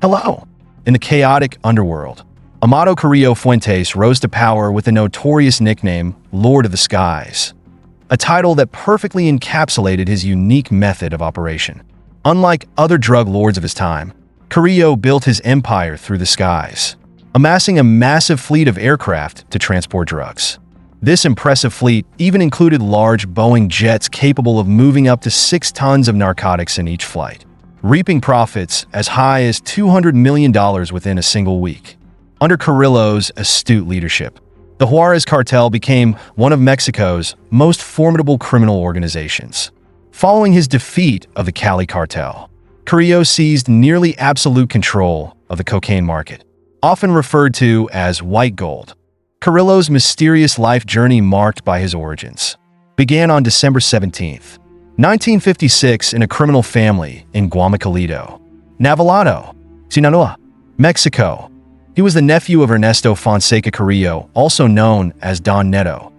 Hello! In the chaotic underworld, Amado Carrillo Fuentes rose to power with the notorious nickname Lord of the Skies, a title that perfectly encapsulated his unique method of operation. Unlike other drug lords of his time, Carrillo built his empire through the skies, amassing a massive fleet of aircraft to transport drugs. This impressive fleet even included large Boeing jets capable of moving up to 6 tons of narcotics in each flight, reaping profits as high as $200 million within a single week. Under Carrillo's astute leadership, the Juárez Cartel became one of Mexico's most formidable criminal organizations. Following his defeat of the Cali Cartel, Carrillo seized nearly absolute control of the cocaine market, often referred to as white gold. Carrillo's mysterious life journey, marked by his origins, began on December 17, 1956 in a criminal family in Guamacalido, Navalado, Sinaloa, Mexico. He was the nephew of Ernesto Fonseca Carrillo, also known as Don Neto,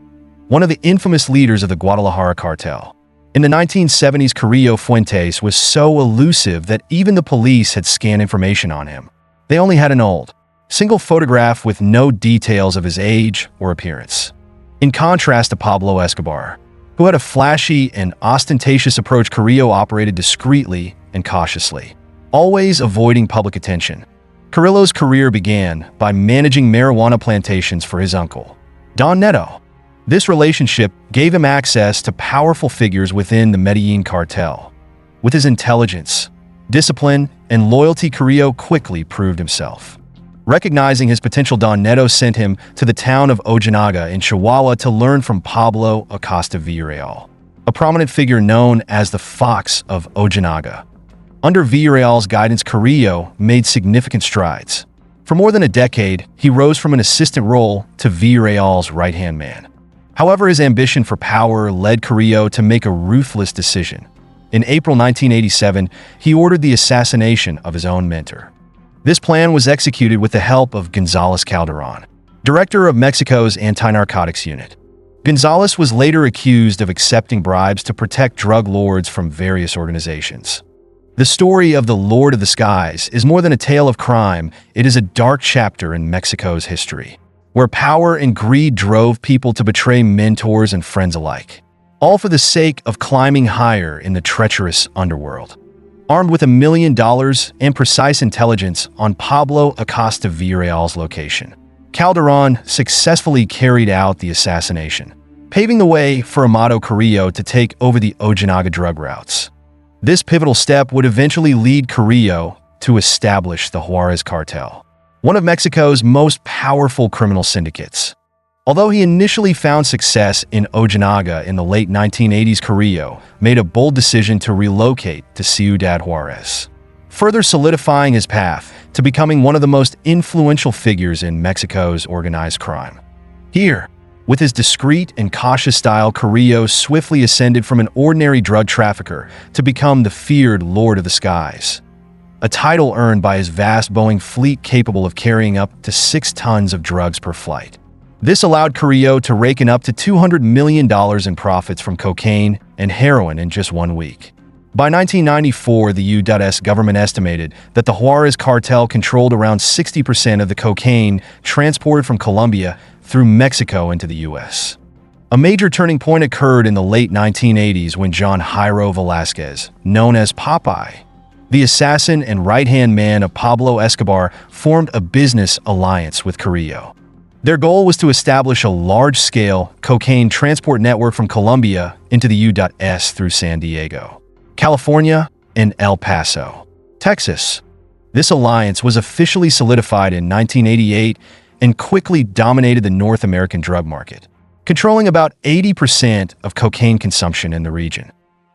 one of the infamous leaders of the Guadalajara cartel. In the 1970s, Carrillo Fuentes was so elusive that even the police had scanned information on him. They only had an old, single photograph with no details of his age or appearance. In contrast to Pablo Escobar, who had a flashy and ostentatious approach, Carrillo operated discreetly and cautiously, always avoiding public attention. Carrillo's career began by managing marijuana plantations for his uncle, Don Neto. This relationship gave him access to powerful figures within the Medellin cartel. With his intelligence, discipline, and loyalty, Carrillo quickly proved himself. Recognizing his potential, Don Neto sent him to the town of Ojinaga in Chihuahua to learn from Pablo Acosta Villarreal, a prominent figure known as the Fox of Ojinaga. Under Villarreal's guidance, Carrillo made significant strides. For more than a decade, he rose from an assistant role to Villarreal's right-hand man. However, his ambition for power led Carrillo to make a ruthless decision. In April 1987, he ordered the assassination of his own mentor. This plan was executed with the help of González Calderón, director of Mexico's anti-narcotics unit. González was later accused of accepting bribes to protect drug lords from various organizations. The story of the Lord of the Skies is more than a tale of crime. It is a dark chapter in Mexico's history, where power and greed drove people to betray mentors and friends alike, all for the sake of climbing higher in the treacherous underworld. Armed with $1 million and precise intelligence on Pablo Acosta Villarreal's location, Calderón successfully carried out the assassination, paving the way for Amado Carrillo to take over the Ojinaga drug routes. This pivotal step would eventually lead Carrillo to establish the Juárez Cartel, one of Mexico's most powerful criminal syndicates. Although he initially found success in Ojinaga in the late 1980s, Carrillo made a bold decision to relocate to Ciudad Juárez, further solidifying his path to becoming one of the most influential figures in Mexico's organized crime. Here, with his discreet and cautious style, Carrillo swiftly ascended from an ordinary drug trafficker to become the feared Lord of the Skies, a title earned by his vast Boeing fleet capable of carrying up to 6 tons of drugs per flight. This allowed Carrillo to rake in up to $200 million in profits from cocaine and heroin in just 1 week. By 1994, the U.S. government estimated that the Juárez Cartel controlled around 60% of the cocaine transported from Colombia through Mexico into the U.S. A major turning point occurred in the late 1980s when John Jairo Velázquez, known as Popeye, the assassin and right-hand man of Pablo Escobar, formed a business alliance with Carrillo. Their goal was to establish a large-scale cocaine transport network from Colombia into the U.S. through San Diego, California, and El Paso, Texas. This alliance was officially solidified in 1988 and quickly dominated the North American drug market, controlling about 80% of cocaine consumption in the region.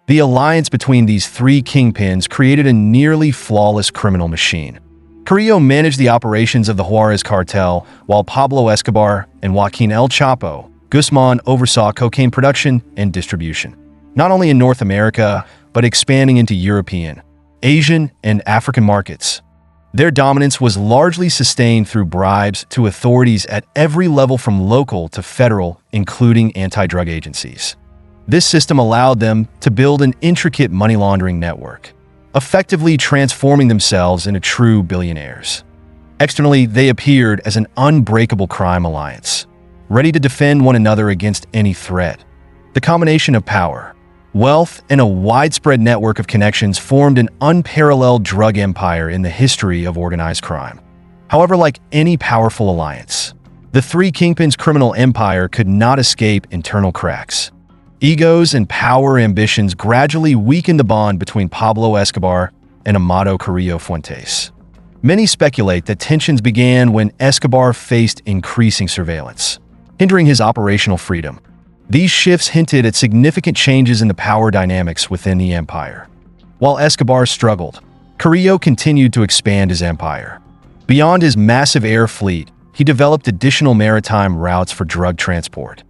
The alliance between these three kingpins created a nearly flawless criminal machine. Carrillo managed the operations of the Juárez Cartel, while Pablo Escobar and Joaquín El Chapo Guzmán oversaw cocaine production and distribution, not only in North America, but expanding into European, Asian, and African markets. Their dominance was largely sustained through bribes to authorities at every level from local to federal, including anti-drug agencies. This system allowed them to build an intricate money laundering network, effectively transforming themselves into true billionaires. Externally, they appeared as an unbreakable crime alliance, ready to defend one another against any threat. The combination of power, wealth, and a widespread network of connections formed an unparalleled drug empire in the history of organized crime. However, like any powerful alliance, the three kingpins' criminal empire could not escape internal cracks. Egos and power ambitions gradually weakened the bond between Pablo Escobar and Amado Carrillo Fuentes. Many speculate that tensions began when Escobar faced increasing surveillance, hindering his operational freedom. These shifts hinted at significant changes in the power dynamics within the empire. While Escobar struggled, Carrillo continued to expand his empire. Beyond his massive air fleet, he developed additional maritime routes for drug transport.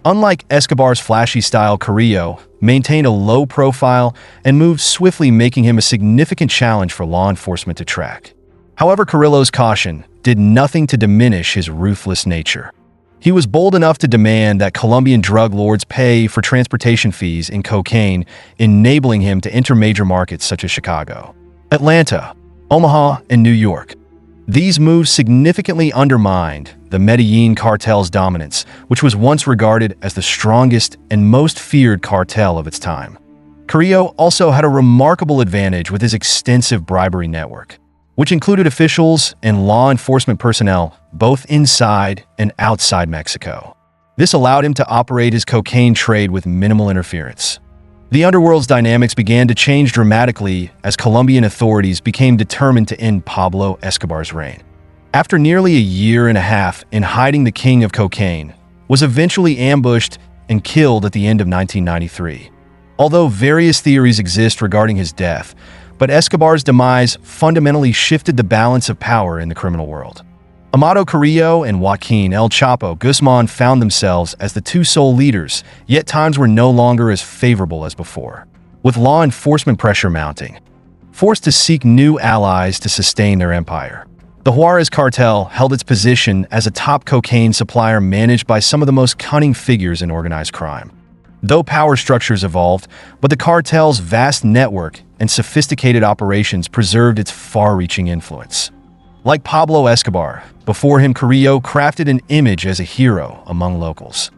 Unlike Escobar's flashy style, Carrillo maintained a low profile and moved swiftly, making him a significant challenge for law enforcement to track. However, Carrillo's caution did nothing to diminish his ruthless nature. He was bold enough to demand that Colombian drug lords pay for transportation fees in cocaine, enabling him to enter major markets such as Chicago, Atlanta, Omaha, and New York. These moves significantly undermined the Medellin cartel's dominance, which was once regarded as the strongest and most feared cartel of its time. Carrillo also had a remarkable advantage with his extensive bribery network, which included officials and law enforcement personnel both inside and outside Mexico. This allowed him to operate his cocaine trade with minimal interference. The underworld's dynamics began to change dramatically as Colombian authorities became determined to end Pablo Escobar's reign. After nearly a year and a half in hiding, the king of cocaine was eventually ambushed and killed at the end of 1993. Although various theories exist regarding his death, but Escobar's demise fundamentally shifted the balance of power in the criminal world. Amado Carrillo and Joaquin El Chapo Guzman found themselves as the two sole leaders, yet times were no longer as favorable as before. With law enforcement pressure mounting, forced to seek new allies to sustain their empire, the Juárez Cartel held its position as a top cocaine supplier managed by some of the most cunning figures in organized crime. Though power structures evolved, but the cartel's vast network and sophisticated operations preserved its far-reaching influence. Like Pablo Escobar, before him Carrillo crafted an image as a hero among locals.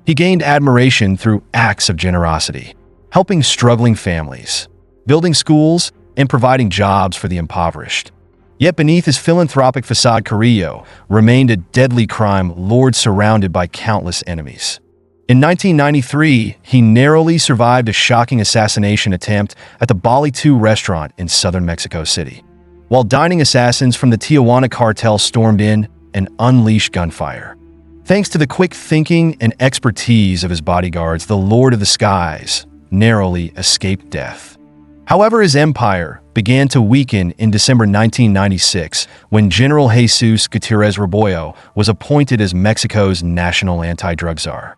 He gained admiration through acts of generosity, helping struggling families, building schools, and providing jobs for the impoverished. Yet beneath his philanthropic facade, Carrillo remained a deadly crime lord surrounded by countless enemies. In 1993, he narrowly survived a shocking assassination attempt at the Bali 2 restaurant in southern Mexico City. While dining assassins from the Tijuana cartel stormed in and unleashed gunfire. Thanks to the quick thinking and expertise of his bodyguards, the Lord of the Skies narrowly escaped death. However, his empire began to weaken in December 1996 when General Jesus Gutierrez Rebollo was appointed as Mexico's national anti-drug czar.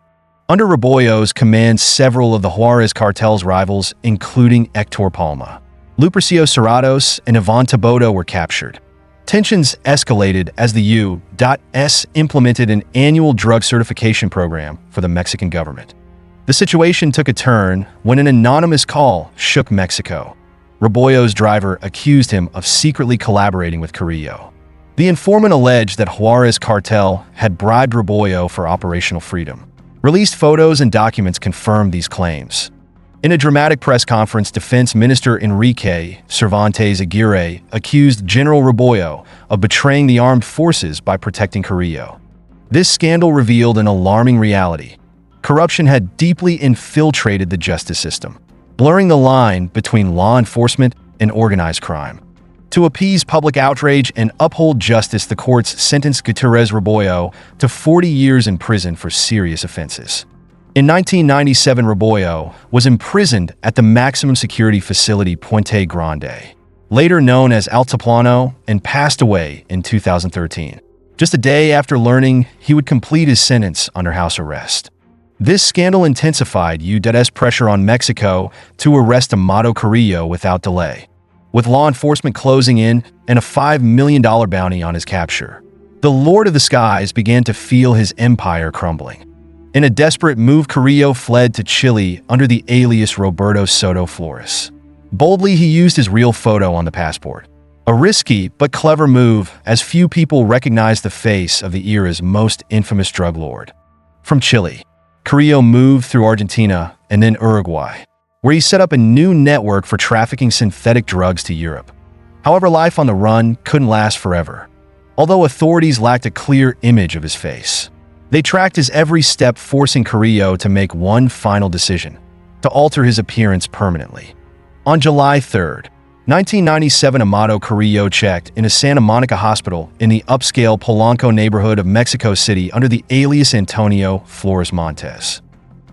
Under Rebollo's command, several of the Juárez cartel's rivals, including Hector Palma, Lupercio Serratos, and Iván Taboto, were captured. Tensions escalated as the U.S. implemented an annual drug certification program for the Mexican government. The situation took a turn when an anonymous call shook Mexico. Rebollo's driver accused him of secretly collaborating with Carrillo. The informant alleged that Juárez Cartel had bribed Rebollo for operational freedom. Released photos and documents confirmed these claims. In a dramatic press conference, Defense Minister Enrique Cervantes Aguirre accused General Rebollo of betraying the armed forces by protecting Carrillo. This scandal revealed an alarming reality. Corruption had deeply infiltrated the justice system, blurring the line between law enforcement and organized crime. To appease public outrage and uphold justice, the courts sentenced Gutierrez Rebollo to 40 years in prison for serious offenses. In 1997, Rebollo was imprisoned at the maximum security facility Puente Grande, later known as Altiplano, and passed away in 2013, just a day after learning he would complete his sentence under house arrest. This scandal intensified U.S. pressure on Mexico to arrest Amado Carrillo without delay, with law enforcement closing in and a $5 million bounty on his capture. The Lord of the Skies began to feel his empire crumbling. In a desperate move, Carrillo fled to Chile under the alias Roberto Soto Flores. Boldly, he used his real photo on the passport. A risky but clever move, as few people recognized the face of the era's most infamous drug lord. From Chile, Carrillo moved through Argentina and then Uruguay, where he set up a new network for trafficking synthetic drugs to Europe. However, life on the run couldn't last forever. Although authorities lacked a clear image of his face, they tracked his every step, forcing Carrillo to make one final decision: to alter his appearance permanently. On July 3, 1997, Amado Carrillo checked in a Santa Monica hospital in the upscale Polanco neighborhood of Mexico City under the alias Antonio Flores Montes.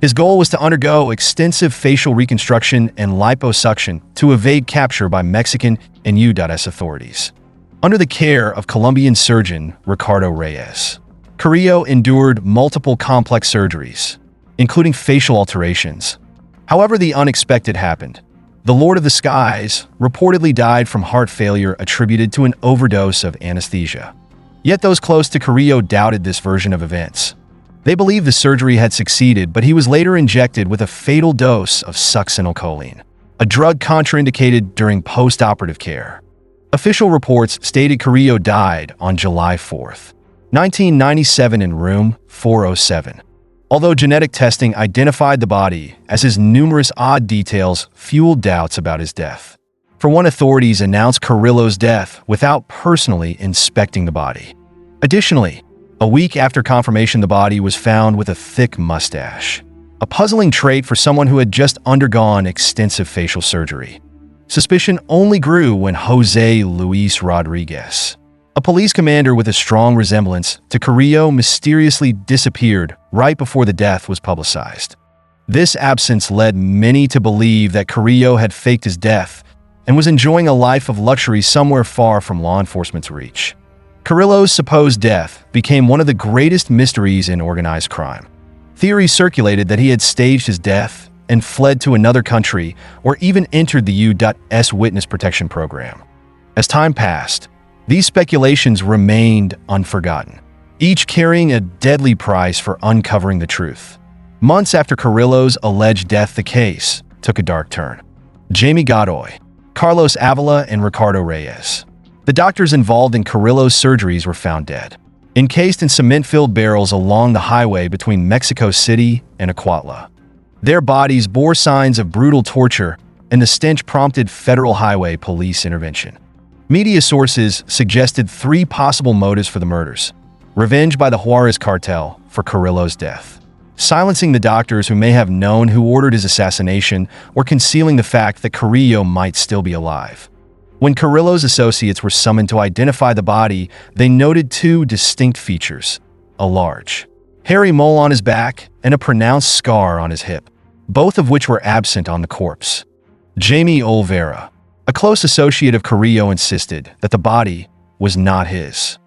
His goal was to undergo extensive facial reconstruction and liposuction to evade capture by Mexican and U.S. authorities. Under the care of Colombian surgeon Ricardo Reyes, Carrillo endured multiple complex surgeries, including facial alterations. However, the unexpected happened. The Lord of the Skies reportedly died from heart failure attributed to an overdose of anesthesia. Yet those close to Carrillo doubted this version of events. They believed the surgery had succeeded, but he was later injected with a fatal dose of succinylcholine, a drug contraindicated during post-operative care. Official reports stated Carrillo died on July 4, 1997 in room 407. Although genetic testing identified the body, as his numerous odd details fueled doubts about his death. For one, authorities announced Carrillo's death without personally inspecting the body. Additionally, a week after confirmation, the body was found with a thick mustache, a puzzling trait for someone who had just undergone extensive facial surgery. Suspicion only grew when Jose Luis Rodriguez, a police commander with a strong resemblance to Carrillo, mysteriously disappeared right before the death was publicized. This absence led many to believe that Carrillo had faked his death and was enjoying a life of luxury somewhere far from law enforcement's reach. Carrillo's supposed death became one of the greatest mysteries in organized crime. Theories circulated that he had staged his death and fled to another country, or even entered the U.S. Witness Protection Program. As time passed, these speculations remained unforgotten, each carrying a deadly price for uncovering the truth. Months after Carrillo's alleged death, the case took a dark turn. Jamie Godoy, Carlos Avila, and Ricardo Reyes, the doctors involved in Carrillo's surgeries, were found dead, encased in cement-filled barrels along the highway between Mexico City and Acuautla. Their bodies bore signs of brutal torture, and the stench prompted federal highway police intervention. Media sources suggested three possible motives for the murders: revenge by the Juárez Cartel for Carrillo's death, silencing the doctors who may have known who ordered his assassination, or concealing the fact that Carrillo might still be alive. When Carrillo's associates were summoned to identify the body, they noted two distinct features: a large, hairy mole on his back and a pronounced scar on his hip, both of which were absent on the corpse. Jamie Olvera, a close associate of Carrillo, insisted that the body was not his.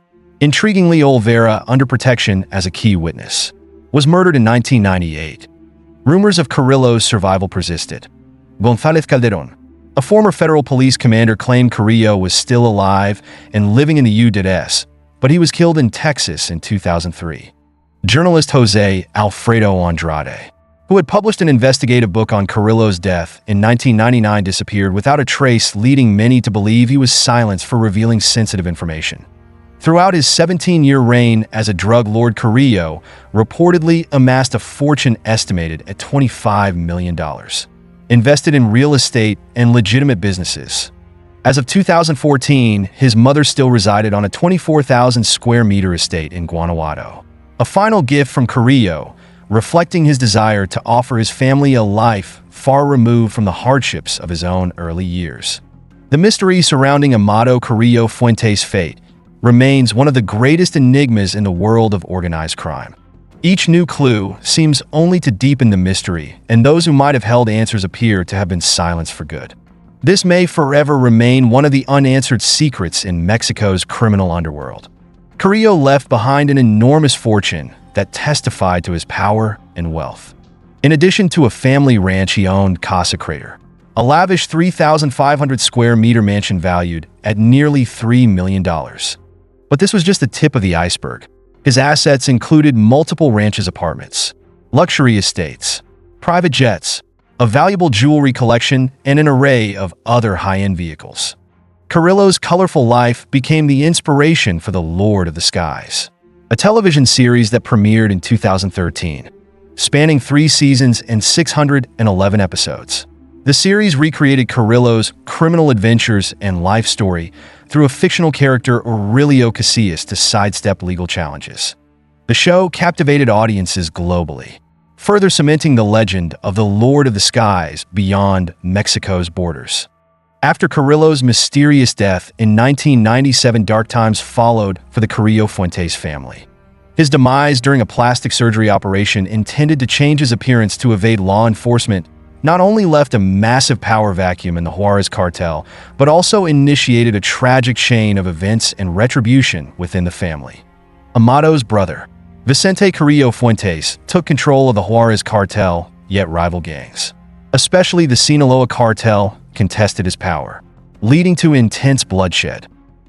Intriguingly, Olvera, under protection as a key witness, was murdered in 1998. Rumors of Carrillo's survival persisted. González Calderón, a former federal police commander, claimed Carrillo was still alive and living in the U.S., but he was killed in Texas in 2003. Journalist Jose Alfredo Andrade, who had published an investigative book on Carrillo's death in 1999, disappeared without a trace, leading many to believe he was silenced for revealing sensitive information. Throughout his 17-year reign as a drug lord, Carrillo reportedly amassed a fortune estimated at $25 million, invested in real estate and legitimate businesses. As of 2014, his mother still resided on a 24,000 square meter estate in Guanajuato. A final gift from Carrillo, reflecting his desire to offer his family a life far removed from the hardships of his own early years. The mystery surrounding Amado Carrillo Fuentes' fate remains one of the greatest enigmas in the world of organized crime. Each new clue seems only to deepen the mystery, and those who might have held answers appear to have been silenced for good. This may forever remain one of the unanswered secrets in Mexico's criminal underworld. Carrillo left behind an enormous fortune that testified to his power and wealth. In addition to a family ranch, he owned Casa Crater, a lavish 3,500 square meter mansion valued at nearly $3 million. But this was just the tip of the iceberg. His assets included multiple ranches, apartments, luxury estates, private jets, a valuable jewelry collection, and an array of other high-end vehicles. Carrillo's colorful life became the inspiration for The Lord of the Skies, a television series that premiered in 2013, spanning 3 seasons and 611 episodes. The series recreated Carrillo's criminal adventures and life story through a fictional character Aurelio Casillas to sidestep legal challenges. The show captivated audiences globally, further cementing the legend of the Lord of the Skies beyond Mexico's borders. After Carrillo's mysterious death in 1997, dark times followed for the Carrillo Fuentes family. His demise during a plastic surgery operation intended to change his appearance to evade law enforcement not only left a massive power vacuum in the Juárez Cartel, but also initiated a tragic chain of events and retribution within the family. Amado's brother, Vicente Carrillo Fuentes, took control of the Juárez Cartel, yet rival gangs, especially the Sinaloa Cartel, contested his power, leading to intense bloodshed.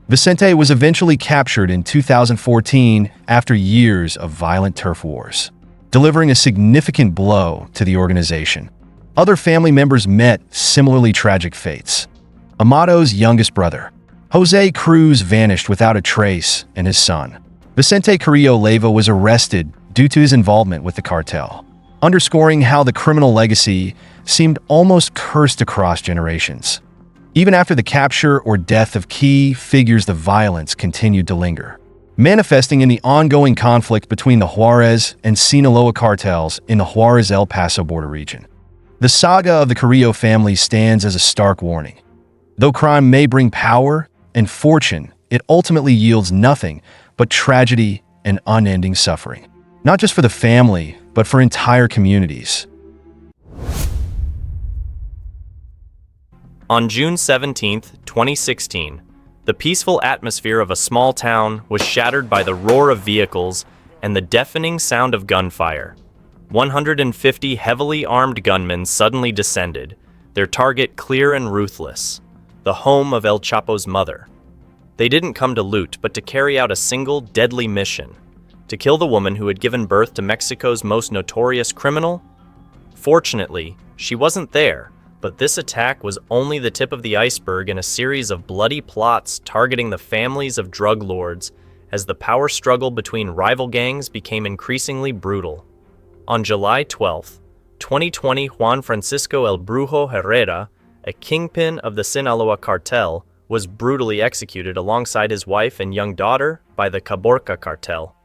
Vicente was eventually captured in 2014 after years of violent turf wars, delivering a significant blow to the organization. Other family members met similarly tragic fates. Amado's youngest brother, Jose Cruz, vanished without a trace, and his son, Vicente Carrillo Leyva, was arrested due to his involvement with the cartel, underscoring how the criminal legacy seemed almost cursed across generations. Even after the capture or death of key figures, the violence continued to linger, manifesting in the ongoing conflict between the Juárez and Sinaloa cartels in the Juárez-El Paso border region. The saga of the Carrillo family stands as a stark warning. Though crime may bring power and fortune, it ultimately yields nothing but tragedy and unending suffering, not just for the family, but for entire communities. On June 17, 2016, the peaceful atmosphere of a small town was shattered by the roar of vehicles and the deafening sound of gunfire. 150 heavily armed gunmen suddenly descended, their target clear and ruthless, the home of El Chapo's mother. They didn't come to loot, but to carry out a single deadly mission: to kill the woman who had given birth to Mexico's most notorious criminal. Fortunately, she wasn't there, but this attack was only the tip of the iceberg in a series of bloody plots targeting the families of drug lords as the power struggle between rival gangs became increasingly brutal. On July 12, 2020, Juan Francisco El Brujo Herrera, a kingpin of the Sinaloa cartel, was brutally executed alongside his wife and young daughter by the Caborca cartel.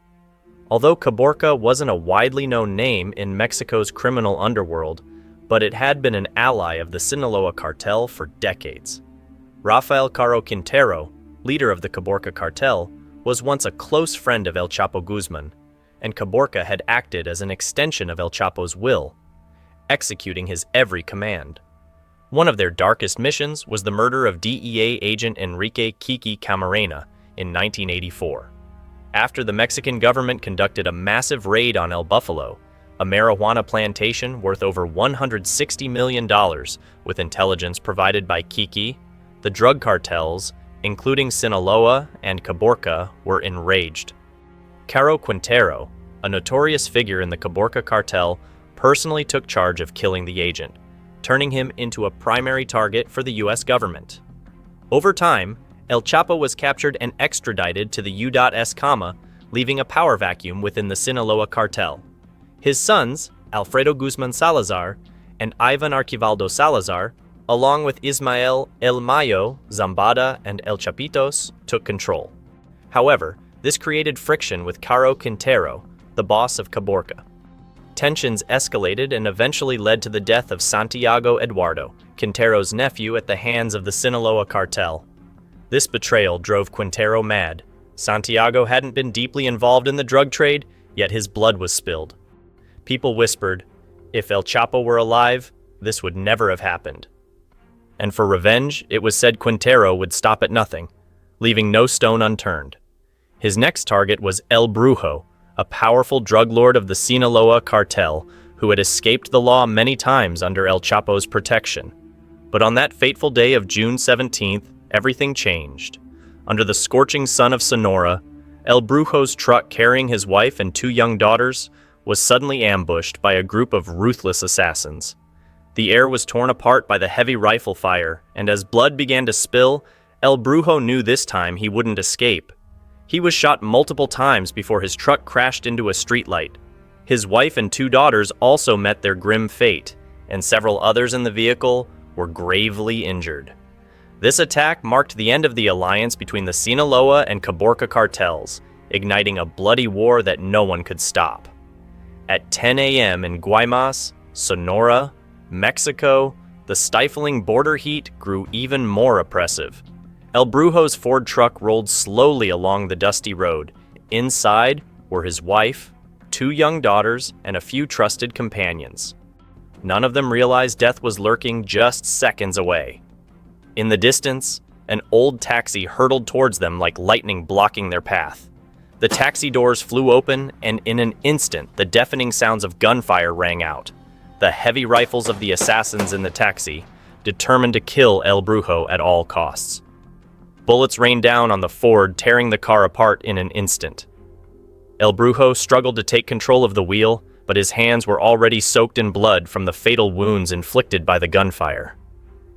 Although Caborca wasn't a widely known name in Mexico's criminal underworld, but it had been an ally of the Sinaloa cartel for decades. Rafael Caro Quintero, leader of the Caborca cartel, was once a close friend of El Chapo Guzman, and Caborca had acted as an extension of El Chapo's will, executing his every command. One of their darkest missions was the murder of DEA agent Enrique Kiki Camarena in 1984. After the Mexican government conducted a massive raid on El Buffalo, a marijuana plantation worth over $160 million, with intelligence provided by Kiki, the drug cartels, including Sinaloa and Caborca, were enraged. Caro Quintero, a notorious figure in the Caborca cartel, personally took charge of killing the agent, turning him into a primary target for the U.S. government. Over time, El Chapo was captured and extradited to the U.S. leaving a power vacuum within the Sinaloa cartel. His sons, Alfredo Guzman Salazar and Ivan Archivaldo Salazar, along with Ismael El Mayo, Zambada, and El Chapitos, took control. However, this created friction with Caro Quintero, the boss of Caborca. Tensions escalated and eventually led to the death of Santiago Eduardo, Quintero's nephew, at the hands of the Sinaloa cartel. This betrayal drove Quintero mad. Santiago hadn't been deeply involved in the drug trade, yet his blood was spilled. People whispered, if El Chapo were alive, this would never have happened. And for revenge, it was said Quintero would stop at nothing, leaving no stone unturned. His next target was El Brujo, a powerful drug lord of the Sinaloa cartel who had escaped the law many times under El Chapo's protection. But on that fateful day of June 17th, everything changed. Under the scorching sun of Sonora, El Brujo's truck carrying his wife and 2 young daughters was suddenly ambushed by a group of ruthless assassins. The air was torn apart by the heavy rifle fire, and as blood began to spill, El Brujo knew this time he wouldn't escape. He was shot multiple times before his truck crashed into a streetlight. His wife and 2 daughters also met their grim fate, and several others in the vehicle were gravely injured. This attack marked the end of the alliance between the Sinaloa and Caborca cartels, igniting a bloody war that no one could stop. At 10 a.m. in Guaymas, Sonora, Mexico, the stifling border heat grew even more oppressive. El Brujo's Ford truck rolled slowly along the dusty road. Inside were his wife, 2 young daughters, and a few trusted companions. None of them realized death was lurking just seconds away. In the distance, an old taxi hurtled towards them like lightning blocking their path. The taxi doors flew open, and in an instant, the deafening sounds of gunfire rang out. The heavy rifles of the assassins in the taxi, determined to kill El Brujo at all costs. Bullets rained down on the Ford, tearing the car apart in an instant. El Brujo struggled to take control of the wheel, but his hands were already soaked in blood from the fatal wounds inflicted by the gunfire.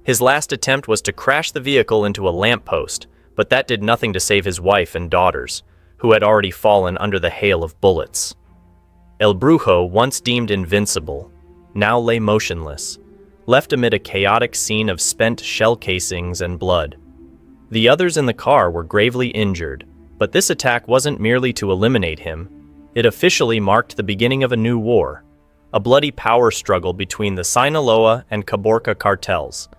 His last attempt was to crash the vehicle into a lamppost, but that did nothing to save his wife and daughters, who had already fallen under the hail of bullets. El Brujo, once deemed invincible, now lay motionless, left amid a chaotic scene of spent shell casings and blood. The others in the car were gravely injured, but this attack wasn't merely to eliminate him. It officially marked the beginning of a new war, a bloody power struggle between the Sinaloa and Caborca cartels.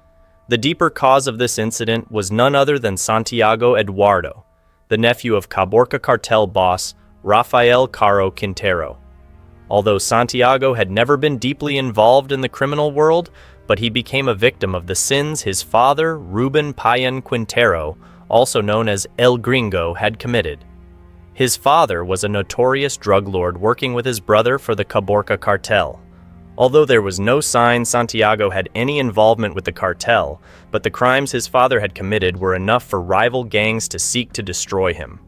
The deeper cause of this incident was none other than Santiago Eduardo, the nephew of Caborca cartel boss Rafael Caro Quintero. Although Santiago had never been deeply involved in the criminal world, but he became a victim of the sins his father, Ruben Payan Quintero, also known as El Gringo, had committed. His father was a notorious drug lord working with his brother for the Caborca cartel. Although there was no sign Santiago had any involvement with the cartel, but the crimes his father had committed were enough for rival gangs to seek to destroy him.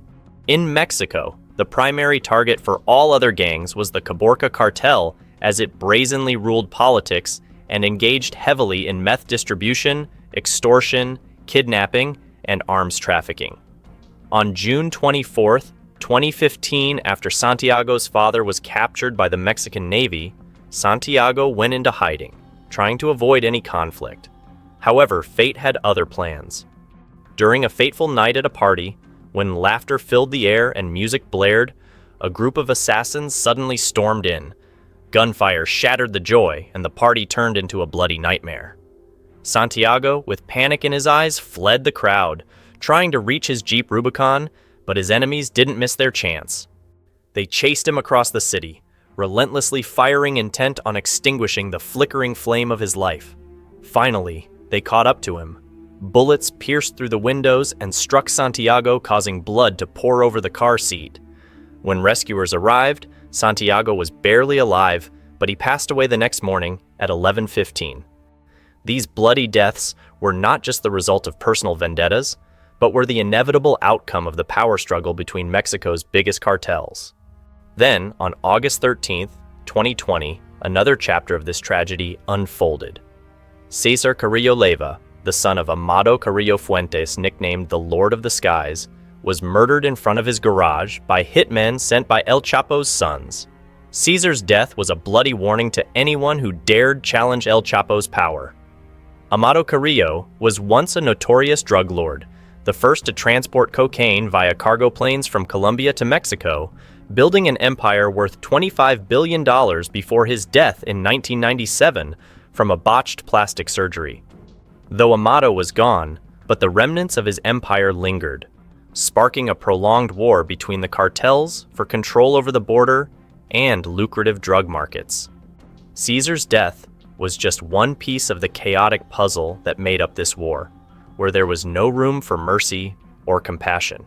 In Mexico, the primary target for all other gangs was the Caborca cartel, as it brazenly ruled politics and engaged heavily in meth distribution, extortion, kidnapping, and arms trafficking. On June 24, 2015, after Santiago's father was captured by the Mexican Navy, Santiago went into hiding, trying to avoid any conflict. However, fate had other plans. During a fateful night at a party, when laughter filled the air and music blared, a group of assassins suddenly stormed in. Gunfire shattered the joy, and the party turned into a bloody nightmare. Santiago, with panic in his eyes, fled the crowd, trying to reach his Jeep Rubicon, but his enemies didn't miss their chance. They chased him across the city, relentlessly firing intent on extinguishing the flickering flame of his life. Finally, they caught up to him. Bullets pierced through the windows and struck Santiago, causing blood to pour over the car seat. When rescuers arrived, Santiago was barely alive, but he passed away the next morning at 11:15. These bloody deaths were not just the result of personal vendettas, but were the inevitable outcome of the power struggle between Mexico's biggest cartels. Then, on August 13, 2020, another chapter of this tragedy unfolded. Cesar Carrillo Leyva, the son of Amado Carrillo Fuentes, nicknamed the Lord of the Skies, was murdered in front of his garage by hitmen sent by El Chapo's sons. Cesar's death was a bloody warning to anyone who dared challenge El Chapo's power. Amado Carrillo was once a notorious drug lord, the first to transport cocaine via cargo planes from Colombia to Mexico, building an empire worth $25 billion before his death in 1997 from a botched plastic surgery. Though Amado was gone, but the remnants of his empire lingered, sparking a prolonged war between the cartels for control over the border and lucrative drug markets. Cesar's death was just one piece of the chaotic puzzle that made up this war, where there was no room for mercy or compassion.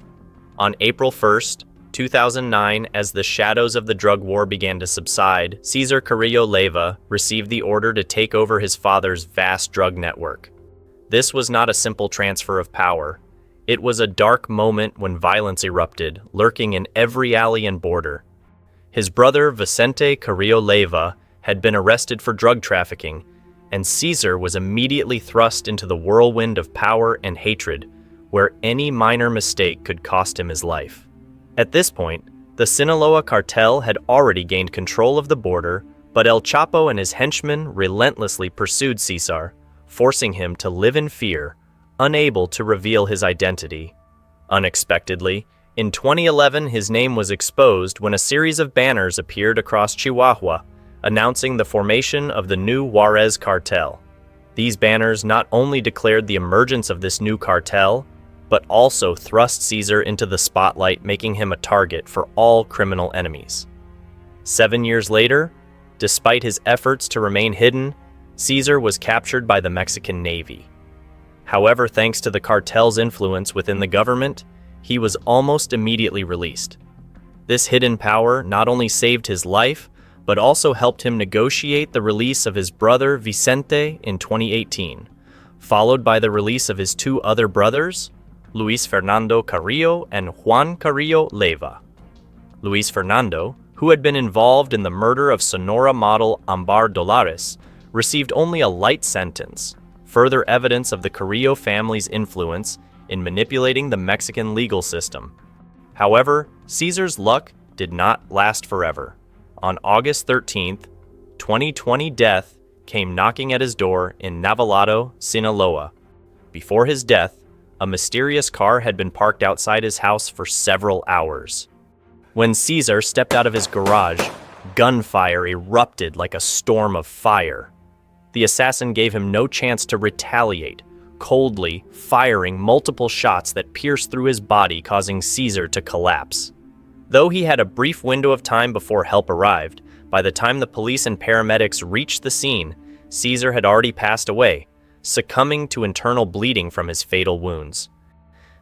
On April 1st, 2009, as the shadows of the drug war began to subside, Cesar Carrillo Leyva received the order to take over his father's vast drug network. This was not a simple transfer of power. It was a dark moment when violence erupted, lurking in every alley and border. His brother, Vicente Carrillo Leyva, had been arrested for drug trafficking, and Caesar was immediately thrust into the whirlwind of power and hatred, where any minor mistake could cost him his life. At this point, the Sinaloa cartel had already gained control of the border, but El Chapo and his henchmen relentlessly pursued Caesar, forcing him to live in fear, unable to reveal his identity. Unexpectedly, in 2011 his name was exposed when a series of banners appeared across Chihuahua, announcing the formation of the new Juárez Cartel. These banners not only declared the emergence of this new cartel, but also thrust Caesar into the spotlight, making him a target for all criminal enemies. 7 years later, despite his efforts to remain hidden, Caesar was captured by the Mexican Navy. However, thanks to the cartel's influence within the government, he was almost immediately released. This hidden power not only saved his life, but also helped him negotiate the release of his brother Vicente in 2018, followed by the release of his two other brothers, Luis Fernando Carrillo and Juan Carrillo Leyva. Luis Fernando, who had been involved in the murder of Sonora model Ambar Dolores, received only a light sentence, further evidence of the Carrillo family's influence in manipulating the Mexican legal system. However, Caesar's luck did not last forever. On August 13th, 2020, death came knocking at his door in Navolato, Sinaloa. Before his death, a mysterious car had been parked outside his house for several hours. When Caesar stepped out of his garage, gunfire erupted like a storm of fire. The assassin gave him no chance to retaliate, coldly firing multiple shots that pierced through his body, causing Caesar to collapse. Though he had a brief window of time before help arrived, by the time the police and paramedics reached the scene, Caesar had already passed away, succumbing to internal bleeding from his fatal wounds.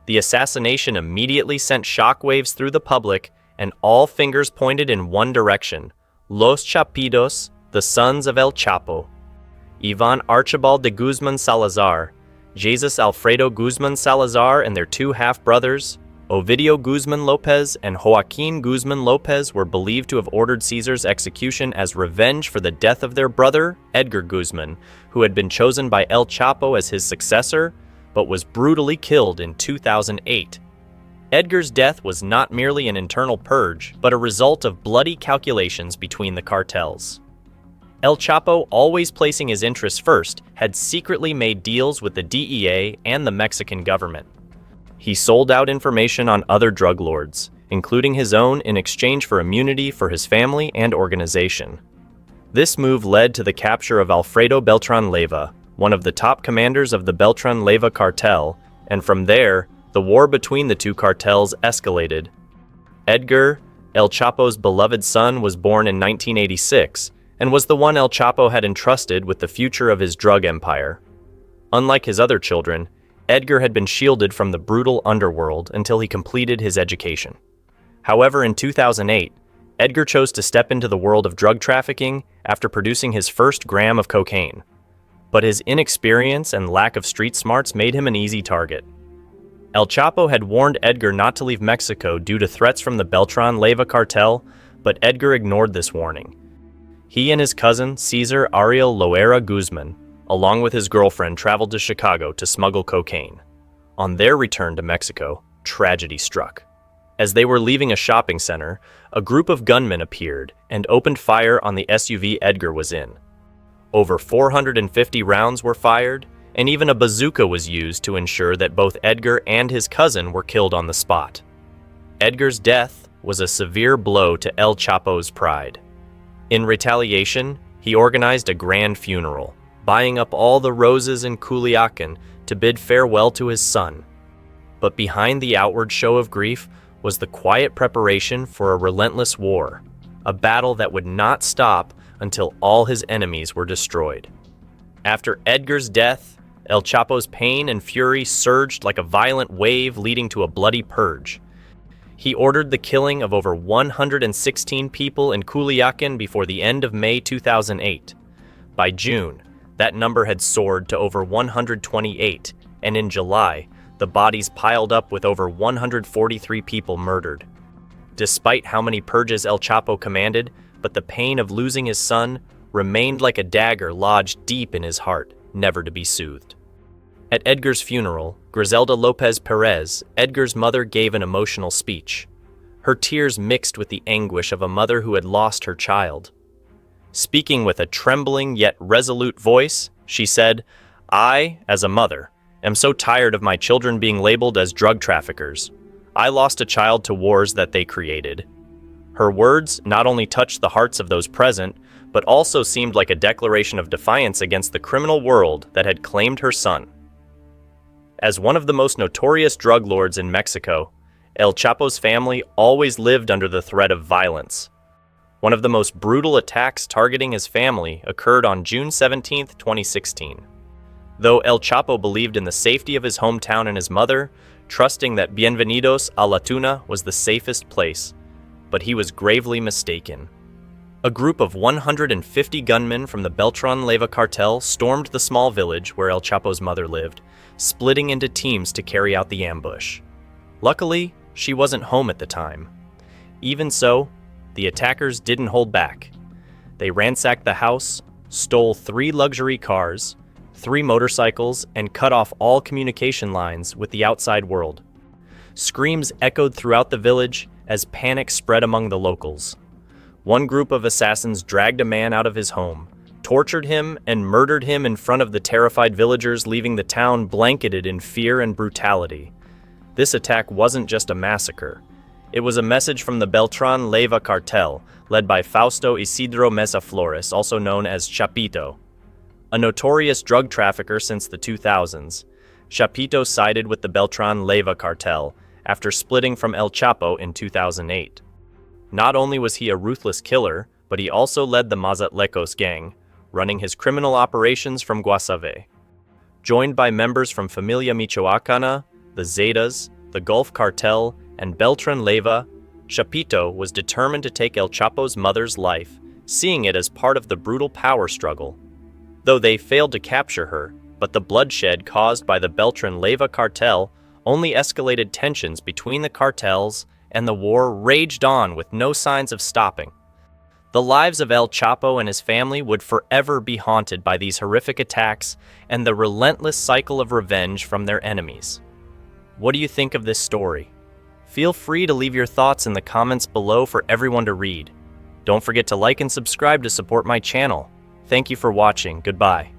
The assassination immediately sent shockwaves through the public, and all fingers pointed in one direction: Los Chapitos, the sons of El Chapo. Ivan Archibald de Guzman Salazar, Jesus Alfredo Guzman Salazar and their two half-brothers, Ovidio Guzman Lopez and Joaquin Guzman Lopez, were believed to have ordered Caesar's execution as revenge for the death of their brother, Edgar Guzman, who had been chosen by El Chapo as his successor, but was brutally killed in 2008. Edgar's death was not merely an internal purge, but a result of bloody calculations between the cartels. El Chapo, always placing his interests first, had secretly made deals with the DEA and the Mexican government. He sold out information on other drug lords, including his own, in exchange for immunity for his family and organization. This move led to the capture of Alfredo Beltran Leyva, one of the top commanders of the Beltran Leyva cartel, and from there, the war between the two cartels escalated. Edgar, El Chapo's beloved son, was born in 1986 and was the one El Chapo had entrusted with the future of his drug empire. Unlike his other children, Edgar had been shielded from the brutal underworld until he completed his education. However, in 2008, Edgar chose to step into the world of drug trafficking after producing his first gram of cocaine. But his inexperience and lack of street smarts made him an easy target. El Chapo had warned Edgar not to leave Mexico due to threats from the Beltran Leyva cartel, but Edgar ignored this warning. He and his cousin, Cesar Ariel Loera Guzman, along with his girlfriend, traveled to Chicago to smuggle cocaine. On their return to Mexico, tragedy struck. As they were leaving a shopping center, a group of gunmen appeared and opened fire on the SUV Edgar was in. Over 450 rounds were fired, and even a bazooka was used to ensure that both Edgar and his cousin were killed on the spot. Edgar's death was a severe blow to El Chapo's pride. In retaliation, he organized a grand funeral, buying up all the roses in Culiacan to bid farewell to his son. But behind the outward show of grief was the quiet preparation for a relentless war, a battle that would not stop until all his enemies were destroyed. After Edgar's death, El Chapo's pain and fury surged like a violent wave, leading to a bloody purge. He ordered the killing of over 116 people in Culiacan before the end of May 2008. By June, that number had soared to over 128, and in July, the bodies piled up with over 143 people murdered. Despite how many purges El Chapo commanded, but the pain of losing his son remained like a dagger lodged deep in his heart, never to be soothed. At Edgar's funeral, Griselda Lopez Perez, Edgar's mother, gave an emotional speech. Her tears mixed with the anguish of a mother who had lost her child. Speaking with a trembling yet resolute voice, she said, "I, as a mother, am so tired of my children being labeled as drug traffickers. I lost a child to wars that they created." Her words not only touched the hearts of those present, but also seemed like a declaration of defiance against the criminal world that had claimed her son. As one of the most notorious drug lords in Mexico, El Chapo's family always lived under the threat of violence. One of the most brutal attacks targeting his family occurred on June 17, 2016. Though El Chapo believed in the safety of his hometown and his mother, trusting that Bienvenidos a la Tuna was the safest place, but he was gravely mistaken. A group of 150 gunmen from the Beltran Leyva cartel stormed the small village where El Chapo's mother lived, splitting into teams to carry out the ambush. Luckily, she wasn't home at the time. Even so, the attackers didn't hold back. They ransacked the house, stole 3 luxury cars, 3 motorcycles, and cut off all communication lines with the outside world. Screams echoed throughout the village as panic spread among the locals. One group of assassins dragged a man out of his home, tortured him, and murdered him in front of the terrified villagers, leaving the town blanketed in fear and brutality. This attack wasn't just a massacre. It was a message from the Beltran Leyva cartel, led by Fausto Isidro Mesa Flores, also known as Chapito. A notorious drug trafficker since the 2000s, Chapito sided with the Beltran Leyva cartel after splitting from El Chapo in 2008. Not only was he a ruthless killer, but he also led the Mazatlecos gang, running his criminal operations from Guasave. Joined by members from Familia Michoacana, the Zetas, the Gulf Cartel, and Beltran Leyva, Chapito was determined to take El Chapo's mother's life, seeing it as part of the brutal power struggle. Though they failed to capture her, but the bloodshed caused by the Beltran Leyva cartel only escalated tensions between the cartels, and the war raged on with no signs of stopping. The lives of El Chapo and his family would forever be haunted by these horrific attacks and the relentless cycle of revenge from their enemies. What do you think of this story? Feel free to leave your thoughts in the comments below for everyone to read. Don't forget to like and subscribe to support my channel. Thank you for watching. Goodbye.